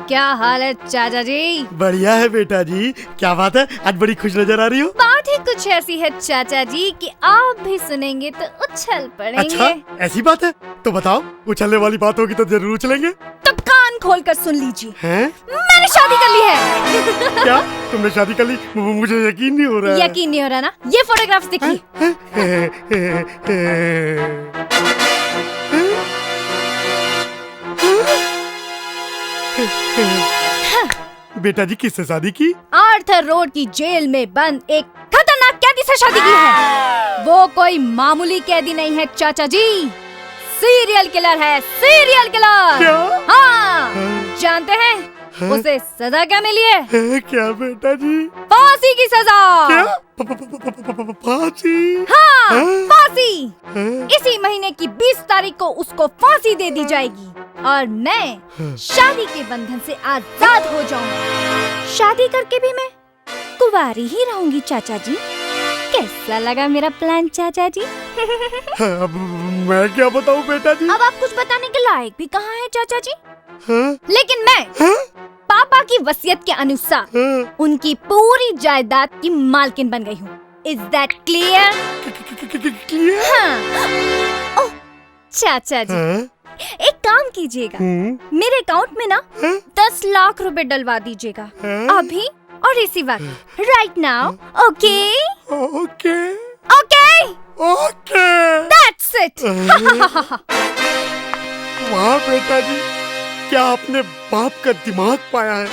क्या हाल है चाचा जी? बढ़िया है बेटा जी। क्या बात है, आज बड़ी खुश नजर आ रही हो। बात ही कुछ ऐसी है चाचा जी कि आप भी सुनेंगे तो उछल पड़ेंगे। अच्छा, ऐसी बात है तो बताओ। उछलने वाली बात होगी तो जरूर उछलेंगे। तो कान खोल कर सुन लीजिए। हैं? मैंने शादी कर ली है। क्या तुमने शादी कर ली? मुझे यकीन नहीं हो रहा है। यकीन नहीं हो रहा ना? ये फोटोग्राफ्स देखिए। बेटा जी किससे शादी की? आर्थर रोड की जेल में बंद एक खतरनाक कैदी से शादी की है। वो कोई मामूली कैदी नहीं है चाचा जी, सीरियल किलर है, सीरियल किलर। क्या? हाँ, जानते हैं उसे सजा क्या मिली है? क्या बेटा जी? फांसी की सजा। क्या? फांसी? हाँ, फांसी। इसी महीने की 20 तारीख को उसको फांसी दे दी जाएगी और मैं शादी के बंधन से आजाद हो जाऊंगी। शादी करके भी मैं कुंवारी ही रहूंगी चाचा जी। कैसा लगा मेरा प्लान चाचा जी? अब मैं क्या बताऊं बेटा जी? अब आप कुछ बताने के लायक भी कहाँ हैं चाचा जी। हाँ? लेकिन मैं पापा की वसीयत के अनुसार उनकी पूरी जायदाद की मालकिन बन गई हूँ। Is that clear? हाँ। ओह चाचा जी, एक काम कीजिएगा, मेरे अकाउंट में ना 10 लाख रुपए डलवा दीजिएगा अभी और इसी वक्त, right now. Okay okay okay okay. That's it. वाह बेटा जी, क्या आपने बाप का दिमाग पाया है।